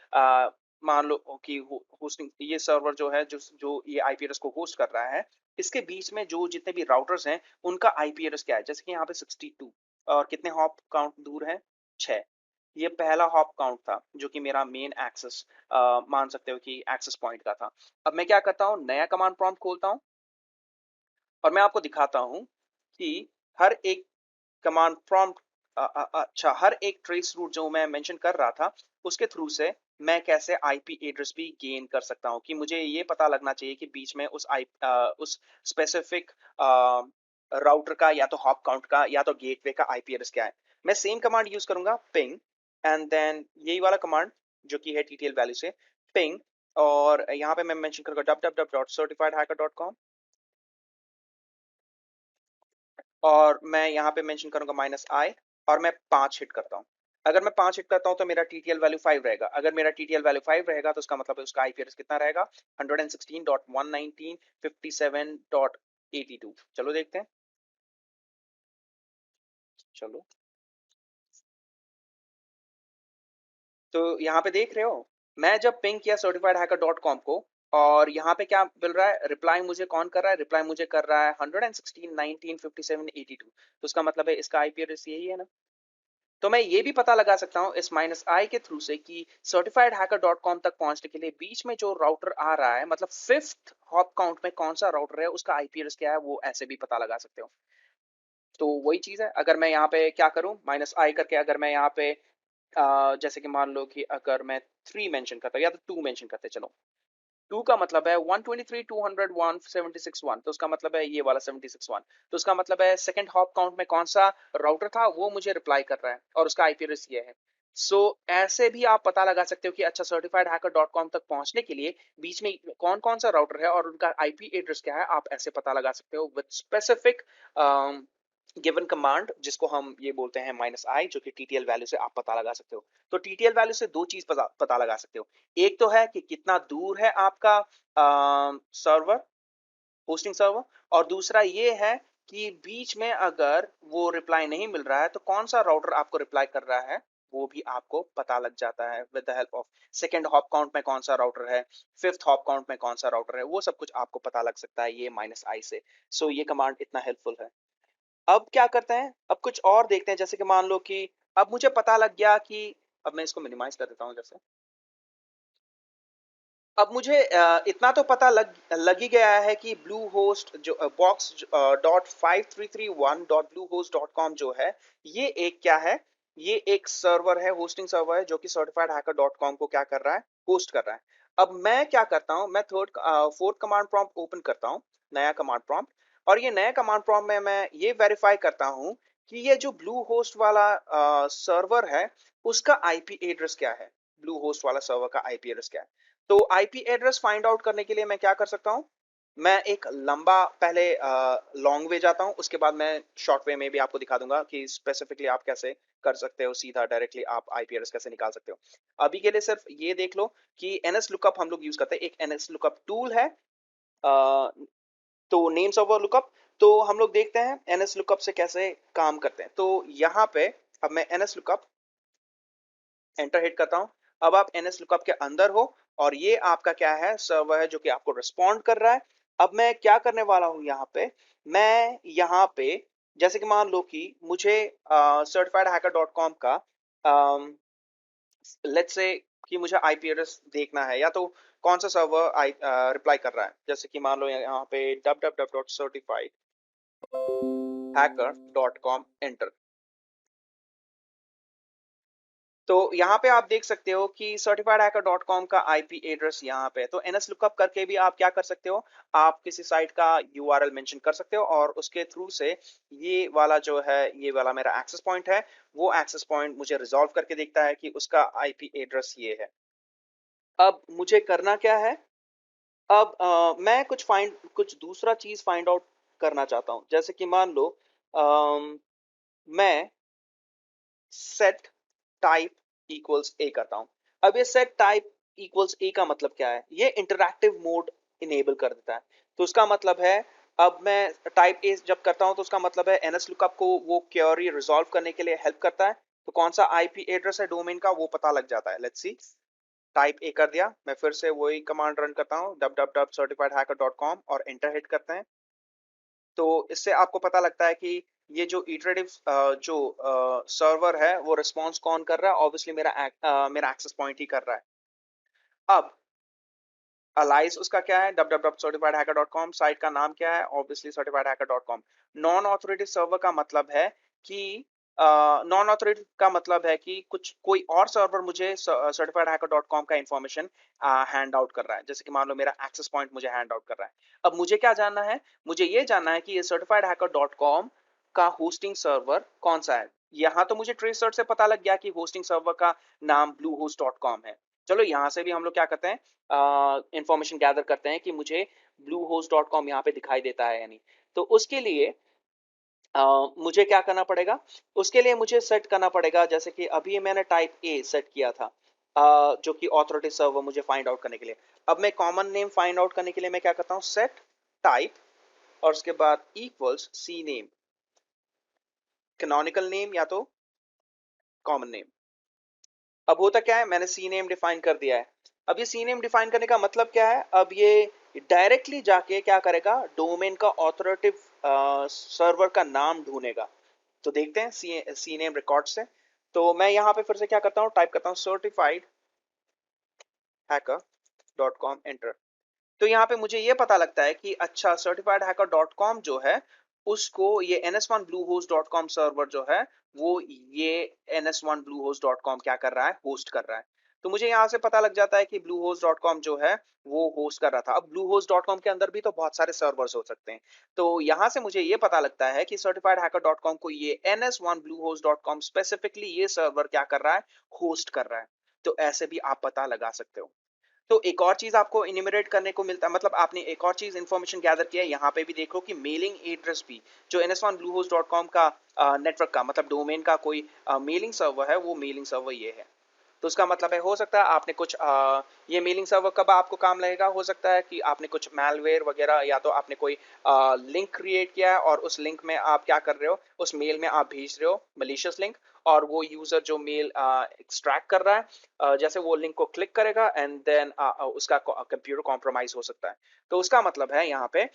मान लो कि होस्टिंग, ये सर्वर जो है जो जो ये आईपी एड्रेस को होस्ट कर रहा है, इसके बीच में जो जितने भी राउटर्स हैं उनका आईपी एड्रेस क्या है। जैसे कि यहाँ पे 62 और कितने हॉप काउंट दूर है, 6। ये पहला हॉप काउंट था जो कि मेरा मेन एक्सेस मान सकते हो कि एक्सेस पॉइंट का था। अब मैं क्या करता हूँ, नया कमांड प्रॉम्प्ट खोलता हूँ और मैं आपको दिखाता हूँ कि हर एक कमांड प्रॉम्प्ट, अच्छा, हर एक ट्रेस रूट जो मैं मेंशन कर रहा था उसके थ्रू से मैं कैसे आईपी एड्रेस भी गेन कर सकता हूँ। कि मुझे ये पता लगना चाहिए कि बीच में उस स्पेसिफिक राउटर का या तो हॉप काउंट का या तो गेटवे का आईपी एड्रेस क्या है। मैं सेम कमांड यूज करूंगा, पिंग, एंड देन यही वाला कमांड जो कि है टीटीएल वैल्यू से पिंग। और यहाँ पे मैं मेंशन करूंगा www.certifiedhacker.com और मैं यहाँ पे मेंशन करूंगा -i और मैं 5 हिट करता हूँ। अगर मैं 5 हिट करता हूँ तो मेरा टीटीएल वैल्यू 5 रहेगा। अगर मेरा टीटीएल वैल्यू 5 रहेगा तो उसका मतलब है उसका आईपी एड्रेस कितना रहेगा, 116.119.57.82। चलो देखते हैं। चलो, तो यहाँ पे देख रहे हो, मैं जब पिंग किया certifiedhacker.com को और यहाँ पे क्या मिल रहा है, रिप्लाई मुझे कौन कर रहा है, रिप्लाई मुझे कर रहा है 116.19.57.82। तो उसका मतलब है इसका आईपी एड्रेस यही है ना। तो मैं ये भी पता लगा सकता हूँ इस -i के थ्रू से कि certifiedhacker.com तक पहुंचने के लिए बीच में जो राउटर आ रहा है, मतलब फिफ्थ हॉप काउंट में कौन सा राउटर है, उसका आईपी एड्रेस क्या है, वो ऐसे भी पता लगा सकते हो। तो वही चीज है, अगर मैं यहाँ पे क्या करूँ, -i करके अगर मैं यहाँ पे जैसे कि मान लो कि अगर मैं 3 मेंशन करता हूँ या तो 2 मेंशन करते, चलो 2 का मतलब है 123.200.176.1, तो उसका मतलब है ये वाला 76.1। तो उसका मतलब है सेकंड हॉप काउंट में कौन सा राउटर था वो मुझे रिप्लाई कर रहा है और उसका आईपी एड्रेस ये है। सो ऐसे भी आप पता लगा सकते हो कि अच्छा, certifiedhacker.com तक पहुंचने के लिए बीच में कौन कौन सा राउटर है और उनका आईपी एड्रेस क्या है, आप ऐसे पता लगा सकते हो विद स्पेसिफिक गिवन कमांड जिसको हम ये बोलते हैं -i, जो कि टीटीएल वैल्यू से आप पता लगा सकते हो। तो टीटीएल वैल्यू से दो चीज पता लगा सकते हो। एक तो है कि कितना दूर है आपका सर्वर, होस्टिंग सर्वर, और दूसरा ये है कि बीच में अगर वो रिप्लाई नहीं मिल रहा है तो कौन सा राउटर आपको रिप्लाई कर रहा है, वो भी आपको पता लग जाता है with the help of second hop count में कौन सा राउटर है, फिफ्थ हॉप काउंट में कौन सा राउटर है, वो सब कुछ आपको पता लग सकता है ये -i से। सो ये कमांड इतना हेल्पफुल है। अब क्या करते हैं, अब कुछ और देखते हैं। जैसे कि मान लो कि अब मुझे पता लग गया कि, अब मैं इसको मिनिमाइज कर देता हूँ जैसे। अब मुझे इतना तो पता लग ही गया है कि ब्लू होस्ट जो box dot 5331 dot blue host dot com जो है, ये एक क्या है, ये एक सर्वर है, होस्टिंग सर्वर है, जो कि certifiedhacker.com को क्या कर रहा है, होस्ट कर रहा है। अब मैं क्या करता हूँ, मैं फोर्थ कमांड प्रॉम्प्ट ओपन करता हूँ, नया कमांड प्रॉम्प्ट, और ये नया कमांड प्रॉम्प्ट में मैं ये वेरीफाई करता हूँ कि ये जो ब्लू होस्ट वाला सर्वर है, उसका आईपी एड्रेस क्या है, ब्लू होस्ट वाला सर्वर का आईपी एड्रेस क्या है। तो आईपी एड्रेस फाइंड आउट करने के लिए मैं क्या कर सकता हूँ, मैं एक लंबा पहले लॉन्ग वे जाता हूँ, उसके बाद मैं शॉर्ट वे में भी आपको दिखा दूंगा कि स्पेसिफिकली आप कैसे कर सकते हो, सीधा डायरेक्टली आप आईपी एड्रेस कैसे निकाल सकते हो। अभी के लिए सिर्फ ये देख लो कि एनएस लुकअप हम लोग यूज करते हैं, एक एनएस लुकअप टूल है, तो नेम सर्वर लुकअप। तो हम लोग देखते हैं एनएस लुकअप से कैसे काम करते हैं। तो यहाँ पे अब मैं एनएस लुकअप एंटर हिट करता हूँ। अब आप एनएस लुकअप के अंदर हो और ये आपका क्या है, सर्वर है जो कि आपको रिस्पॉन्ड कर रहा है। अब मैं क्या करने वाला हूँ यहाँ पे, मैं यहाँ पे जैसे कि मान लो कि मुझे certifiedhacker.com का लेट्स से कि मुझे आईपी एड्रेस देखना है, या तो कौन सा सर्वर आई रिप्लाई कर रहा है, जैसे कि मान लो यहाँ पे www.certifiedhacker.com एंटर। तो यहाँ पे आप देख सकते हो कि certifiedhacker.com का आईपी एड्रेस यहाँ पे है। तो एनएस लुकअप करके भी आप क्या कर सकते हो, आप किसी साइट का यूआरएल मेंशन कर सकते हो और उसके थ्रू से ये वाला जो है, ये वाला मेरा एक्सेस पॉइंट है, वो एक्सेस पॉइंट मुझे रिजॉल्व करके देखता है कि उसका आईपी एड्रेस ये है। अब मुझे करना क्या है, अब मैं कुछ दूसरा चीज फाइंड आउट करना चाहता हूँ, जैसे कि मान लो मैं सेट टाइप इक्वल्स ए करता हूं। अब ये सेट टाइप इक्वल्स ए का मतलब क्या है, ये इंटरैक्टिव मोड इनेबल कर देता है। तो उसका मतलब है, अब मैं टाइप ए जब करता हूं तो उसका मतलब है एनएस लुकअप को वो क्वेरी रिजॉल्व करने के लिए हेल्प करता है। तो कौन सा आईपी एड्रेस है डोमेन का, वो पता लग जाता है। लेट्स सी, टाइप ए कर दिया, मैं फिर से वही कमांड रन करता हूँ www.certifiedhacker.com और एंटर हिट करते हैं। तो इससे आपको पता लगता है कि ये जो इटरेटिव जो सर्वर है वो रिस्पॉन्स कौन कर रहा है, ऑब्वियसली मेरा एक्सेस पॉइंट ही कर रहा है। अब अलाइस उसका क्या है, www.certifiedhacker.com, साइट का नाम क्या है, ऑब्वियसली certifiedhacker.com। नॉन ऑथोरेटेड सर्वर का मतलब है कि नॉन ऑथोरेटेड का मतलब है कि कुछ कोई और सर्वर मुझे certifiedhacker.com का इंफॉर्मेशन हैंड आउट कर रहा है, जैसे कि मान लो मेरा एक्सेस पॉइंट मुझे हैंड आउट कर रहा है। अब मुझे क्या जानना है, मुझे ये जानना है कि ये certifiedhacker.com का होस्टिंग सर्वर कौन सा है। यहाँ तो मुझे ट्रेस सर्च से पता लग गया कि होस्टिंग सर्वर का नाम bluehost.com है। चलो यहाँ से भी हम लोग क्या करते हैं, इंफॉर्मेशन गैदर करते हैं कि मुझे bluehost.com यहाँ पे दिखाई देता है या नहीं। तो उसके लिए मुझे क्या करना पड़ेगा, उसके लिए मुझे सेट करना पड़ेगा, जैसे कि अभी मैंने टाइप ए सेट किया था, जो कि ऑथोरिटी सर्वर मुझे फाइंड आउट करने के लिए। अब मैं कॉमन नेम फाइंड आउट करने के लिए मैं क्या करता हूँ, सेट टाइप और उसके बाद equals C name, canonical name या तो कॉमन नेम। अब होता क्या है, मैंने सी नेम डिफाइन कर दिया है। अब ये सी नेम डिफाइन करने का मतलब क्या है, अब ये डायरेक्टली जाके क्या करेगा, डोमेन का ऑथोरेटिव सर्वर का नाम ढूंढेगा। तो देखते हैं सी नेम रिकॉर्ड से। तो मैं यहाँ पे फिर से क्या करता हूँ, टाइप करता हूँ certified hacker dot com enter. तो यहाँ पे मुझे ये पता लगता है कि अच्छा, सर्टिफाइड हैकर डॉट कॉम जो है उसको ये N S one blue host dot com server जो है वो ये N S one blue host dot com क्या कर रहा है, होस्ट कर रहा है। तो मुझे यहाँ से पता लग जाता है कि ब्लू होस्ट डॉट कॉम जो है वो होस्ट कर रहा था। अब ब्लू होस्ट डॉट कॉम के अंदर भी तो बहुत सारे सर्वर्स हो सकते हैं। तो यहाँ से मुझे ये पता लगता है कि सर्टिफाइड हैकर डॉट कॉम को ये N S one blue host dot com specifically ये सर्वर क्या कर रहा है, होस्ट कर रहा है। तो ऐसे भी आप पता लगा सकते हो। तो एक और चीज आपको इनिमरेट करने को मिलता है, मतलब आपने एक और चीज इंफॉर्मेशन गैदर किया है, यहाँ पे भी देखो कि मेलिंग एड्रेस भी जो ns1bluehost.com का नेटवर्क का मतलब डोमेन का कोई मेलिंग सर्वर है, वो मेलिंग सर्वर ये है। तो उसका मतलब है, हो सकता है आपने कुछ ये मेलिंग सर्वर कब आपको काम लगेगा, हो सकता है कि आपने कुछ मैलवेयर वगैरह या तो आपने कोई लिंक क्रिएट किया है और उस लिंक में आप क्या कर रहे हो, उस मेल में आप भेज रहे हो मलिशियस लिंक, और वो यूजर जो मेल एक्सट्रैक्ट कर रहा है, जैसे वो लिंक को क्लिक करेगा एंड देन उसका कंप्यूटर कॉम्प्रोमाइज हो सकता है। तो उसका मतलब है यहाँ पे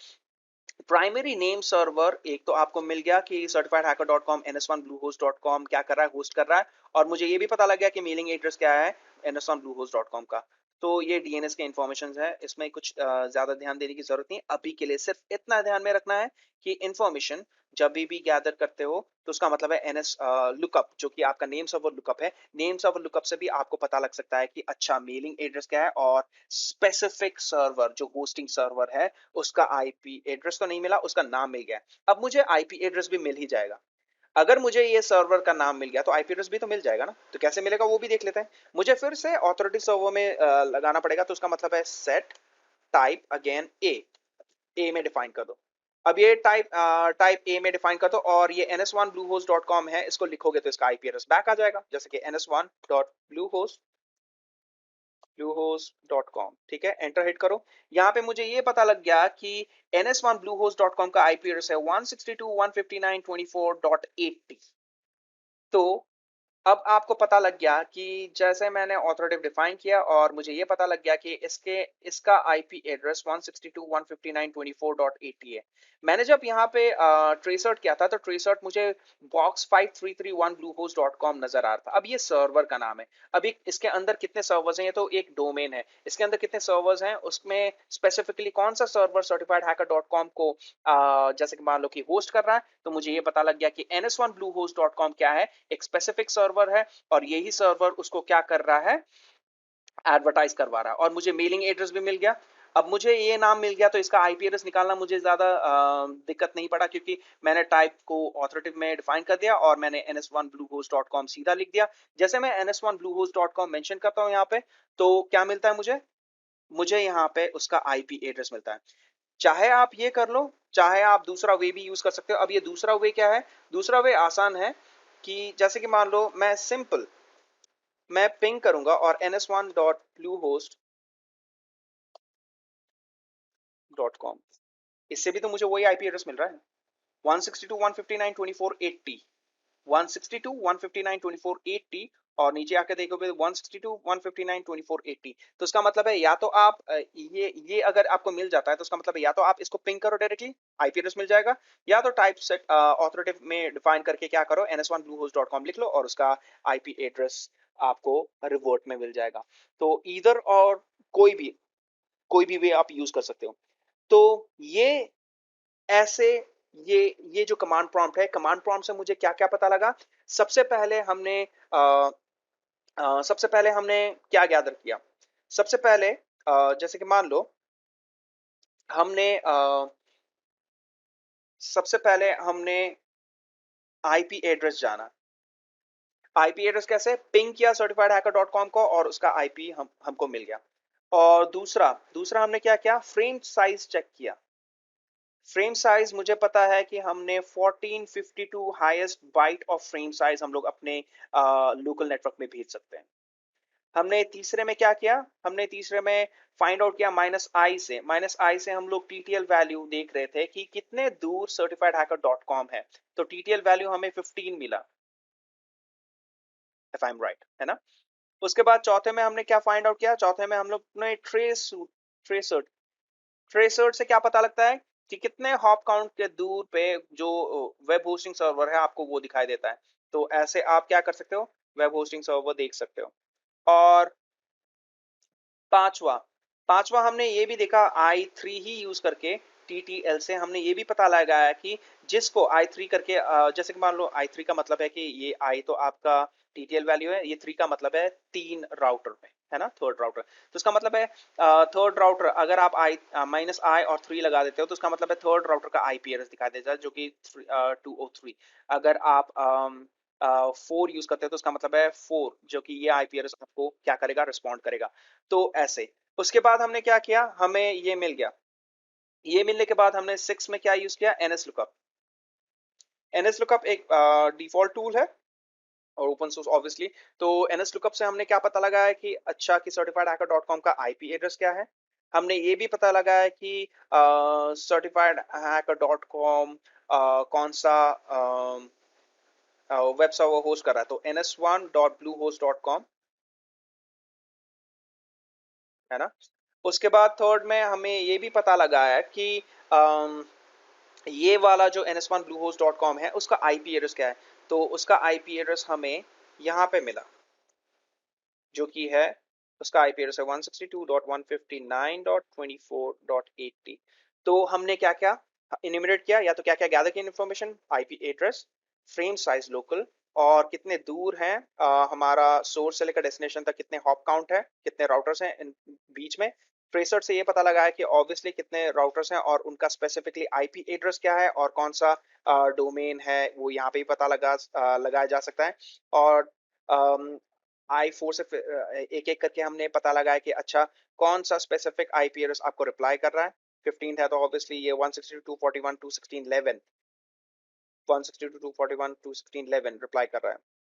प्राइमरी नेम सर्वर एक तो आपको मिल गया कि certifiedhacker.com ns1bluehost.com क्या कर रहा है, होस्ट कर रहा है, और मुझे ये भी पता लग गया कि मेलिंग एड्रेस क्या है, ns1bluehost.com का। तो ये डीएनएस के इंफॉर्मेशन है, इसमें कुछ ज्यादा ध्यान देने की जरूरत नहीं। अभी के लिए सिर्फ इतना ध्यान में रखना है कि इंफॉर्मेशन जब भी गैदर करते हो तो उसका मतलब है एनएस लुकअप, जो कि आपका नेम सर्वर लुकअप है। नेम सर्वर लुकअप से भी आपको पता लग सकता है कि अच्छा मेलिंग एड्रेस क्या है, और स्पेसिफिक सर्वर जो होस्टिंग सर्वर है उसका आईपी एड्रेस तो नहीं मिला, उसका नाम मिल गया। अब मुझे आईपी एड्रेस भी मिल ही जाएगा। अगर मुझे ये सर्वर का नाम मिल गया तो आईपी एड्रेस भी तो मिल जाएगा ना। तो कैसे मिलेगा वो भी देख लेते हैं। मुझे फिर से ऑथोरिटी सर्वर में लगाना पड़ेगा, तो उसका मतलब है सेट टाइप अगेन ए में डिफाइन कर दो। अब ये टाइप ए में डिफाइन कर दो, और ये ns1bluehost.com है, इसको लिखोगे तो इसका आईपी एड्रेस बैक आ जाएगा, जैसे कि ns1.bluehost.com। ठीक है, एंटर हिट करो। यहाँ पे मुझे ये पता लग गया कि ns1bluehost.com का आईपी एड्रेस है 162.159.24.80। तो अब आपको पता लग गया कि जैसे मैंने ऑथोरेटिव डिफाइन किया और मुझे ये पता लग गया कि इसका आईपी एड्रेस 162.159.24.80 है। मैंने जब यहाँ पे ट्रेसर्ट किया था तो ट्रेसर्ट मुझे बॉक्स 5331 bluehost.com नजर आ रहा था। अब ये सर्वर का नाम है। अभी इसके अंदर कितने सर्वर्स हैं, ये तो एक डोमेन है, इसके अंदर कितने सर्वर्स हैं, उसमें स्पेसिफिकली कौन सा server certified hacker dot com को जैसे कि मान लो कि होस्ट कर रहा है, तो मुझे ये पता लग गया कि ns1bluehost.com क्या है, एक स्पेसिफिक सर्वर है, और यही सर्वर उसको क्या कर रहा है, एडवर्टाइज करवा रहा है। और मुझे मेलिंग एड्रेस भी मिल गया। अब मुझे ये नाम मिल गया तो इसका आईपी एड्रेस निकालना मुझे ज्यादा दिक्कत नहीं पड़ा, क्योंकि मैंने टाइप को ऑथोरेटिव में डिफाइन कर दिया और मैंने ns1bluehost.com सीधा लिख दिया। जैसे मैं ns1bluehost.com मेंशन करता हूं यहाँ पे, तो क्या मिलता है मुझे, मुझे यहाँ पे उसका आईपी एड्रेस मिलता है। चाहे आप ये कर लो, चाहे आप दूसरा वे भी यूज कर सकते हो। अब ये दूसरा वे क्या है, दूसरा वे आसान है कि जैसे कि मान लो मैं पिंग करूंगा और ns1.bluehost.com, इससे भी तो मुझे वही आईपी एड्रेस मिल रहा है, 162.159.24.80, 162.159.24.80। और नीचे आकर देखोगे 162.159.24.80। तो इसका मतलब है या तो आप ये अगर आपको मिल जाता है तो उसका मतलब है या तो आप इसको पिंग करो डायरेक्टली, आईपी एड्रेस मिल जाएगा, या तो टाइप सेट ऑथोरेटिव में डिफाइन करके क्या करो, ns1bluehost.com लिख लो और उसका आईपी एड्रेस आपको रिवर्ट में मिल जाएगा। तो इधर और कोई भी कोई भी वे आप यूज कर सकते हो। तो ये ऐसे ये जो कमांड प्रॉम्प्ट है, कमांड प्रॉम्प्ट से मुझे क्या क्या पता लगा। सबसे पहले हमने सबसे पहले हमने क्या गैदर किया। सबसे पहले जैसे कि मान लो हमने सबसे पहले हमने आईपी एड्रेस जाना। आईपी एड्रेस कैसे पिंग किया सर्टिफाइड हैकर डॉट कॉम को, और उसका आईपी हमको मिल गया। और दूसरा दूसरा हमने क्या किया, फ्रेम साइज चेक किया। फ्रेम साइज मुझे पता है कि हमने 1452 highest byte of frame size हम लोग अपने लोकल नेटवर्क में भेज सकते हैं। हमने तीसरे में क्या किया, हमने तीसरे में फाइंड आउट किया माइनस आई से हम लोग टीटीएल वैल्यू देख रहे थे कि कितने दूर सर्टिफाइड हैकर डॉट कॉम है। तो टीटीएल वैल्यू हमें 15 मिला, इफ आई एम राइट, है ना। उसके बाद चौथे में हमने क्या फाइंड आउट किया, चौथे में हम लोग ने ट्रेसर्ट ट्रेसर्ट से क्या पता लगता है कि कितने हॉप काउंट के दूर पे जो वेब होस्टिंग सर्वर है आपको वो दिखाई देता है। तो ऐसे आप क्या कर सकते हो, वेब होस्टिंग सर्वर देख सकते हो। और पांचवा पांचवा हमने ये भी देखा i3 ही यूज करके, टीटीएल से हमने ये भी पता लगाया कि जिसको i3 करके जैसे कि मान लो i3 का मतलब है कि ये i तो आपका टीटीएल वैल्यू है, ये 3 का मतलब है 3 राउटर में, है ना, थर्ड राउटर। तो इसका मतलब है थर्ड राउटर अगर आप आई -i और 3 लगा देते हो तो उसका मतलब है थर्ड राउटर का आईपी एड्रेस दिखा देता है, जो कि 203। अगर आप 4 यूज करते हैं तो उसका मतलब है 4, जो कि ये आईपी एड्रेस आपको क्या करेगा, रिस्पॉन्ड करेगा। तो ऐसे उसके बाद हमने क्या किया, हमें ये मिल गया। ये मिलने के बाद हमने 6 में क्या यूज किया, एनएस लुकअप। एनएस लुकअप एक डिफॉल्ट टूल है और ओपन सोर्स ऑब्वियसली। तो एनएस लुकअप से हमने क्या पता लगाया कि अच्छा कि सर्टिफाइड हैकर डॉट कॉम का आईपी एड्रेस क्या है। हमने ये भी पता लगाया कि सर्टिफाइड हैकर डॉट कॉम कौन सा वेब सर्वर होस्ट कर रहा है, तो ns1.bluehost.com, है ना। उसके बाद थर्ड में हमें ये भी पता लगा है कि अम, ये वाला जो ns1bluehost.com है उसका आईपी एड्रेस क्या है। तो उसका आईपी एड्रेस हमें यहाँ पे मिला, जो कि है उसका आईपी एड्रेस है 162.159.24.80। तो हमने क्या किया, इन्यूमरेट किया, या तो क्या क्या गैदर किया information, IP address, frame size local, और कितने दूर हैं हमारा सोर्स से लेकर डेस्टिनेशन तक, कितने हॉप काउंट है, कितने राउटर्स हैं इन बीच में। ट्रेसर से ये पता लगा है कि ऑब्वियसली कितने राउटर्स हैं और उनका स्पेसिफिकली आईपी एड्रेस क्या है और कौन सा डोमेन है, वो यहाँ पे भी पता लगाया जा सकता है। और आई फोर से एक एक करके हमने पता लगाया कि अच्छा कौन सा स्पेसिफिक आईपी एड्रेस आपको रिप्लाई कर रहा है। 15 है तो ऑब्वियसली ये 162.241.216.11, 162.241.216.11 रिप्लाई कर रहा है।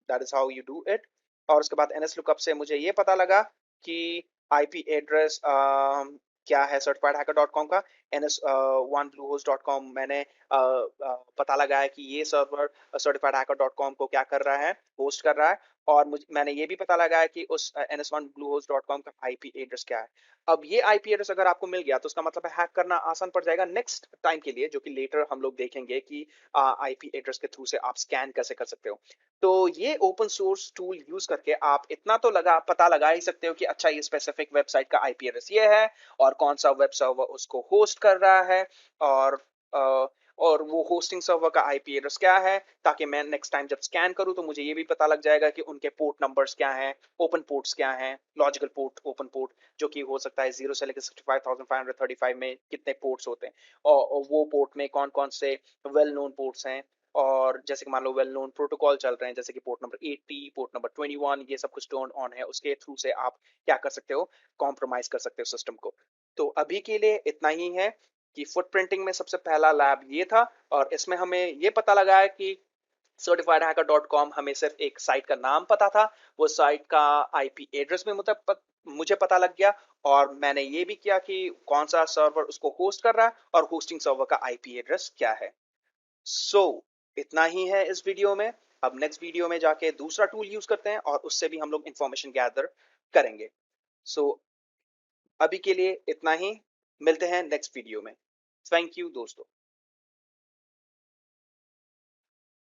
That is how you do it. और उसके बाद एनएस लुकअप से मुझे ये पता लगा कि आईपी एड्रेस क्या है सर्टिफाइड हैकर डॉट कॉम का। N S one blue host dot com मैंने पता लगाया कि ये server certified hacker dot com को क्या कर रहा है, होस्ट कर रहा है। और मैंने ये भी पता लगाया कि उस N S one blue host dot com का आईपी एड्रेस क्या है। अब ये आईपी एड्रेस अगर आपको मिल गया तो उसका मतलब है हैक करना आसान पड़ जाएगा नेक्स्ट टाइम के लिए, जो कि लेटर हम लोग देखेंगे कि आईपी एड्रेस के थ्रू से आप स्कैन कैसे कर सकते हो। तो ये ओपन सोर्स टूल यूज करके आप इतना तो पता लगा ही सकते हो कि अच्छा ये स्पेसिफिक वेबसाइट का आईपी एड्रेस ये है और कौन सा वेब सर्वर उसको होस्ट कर रहा है, और अ, और वो होस्टिंग सर्वर का आईपी एड्रेस क्या है, ताकि मैं नेक्स्ट टाइम जब स्कैन करूं तो मुझे ये भी पता लग जाएगा कि उनके पोर्ट नंबर्स क्या हैं, ओपन पोर्ट्स क्या हैं, लॉजिकल पोर्ट, ओपन पोर्ट, जो कि हो सकता है 0 से लेकर 65,535 में कितने पोर्ट्स होते हैं, और वो पोर्ट में कौन कौन से वेल नोन पोर्ट्स हैं। और जैसे कि मान लो वेल नोन प्रोटोकॉल चल रहे हैं जैसे कि पोर्ट नंबर 80, पोर्ट नंबर 21, ये सब कुछ टर्न ऑन है, उसके थ्रू से आप क्या कर सकते हो, कॉम्प्रोमाइज कर सकते हो सिस्टम को। तो अभी के लिए इतना ही है कि फुटप्रिंटिंग में सबसे पहला लैब ये था, और इसमें हमें ये पता लगा है कि सर्टिफाइड हैकर डॉट कॉम हमें सिर्फ एक साइट का नाम पता था, वो साइट का आईपी एड्रेस भी मुझे पता लग गया, और मैंने ये भी किया कि कौन सा सर्वर उसको होस्ट कर रहा है और होस्टिंग सर्वर का आईपी एड्रेस क्या है। सो इतना ही है इस वीडियो में। अब नेक्स्ट वीडियो में जाके दूसरा टूल यूज करते हैं और उससे भी हम लोग इंफॉर्मेशन गैदर करेंगे। सो अभी के लिए इतना ही, मिलते हैं नेक्स्ट वीडियो में। थैंक यू दोस्तों।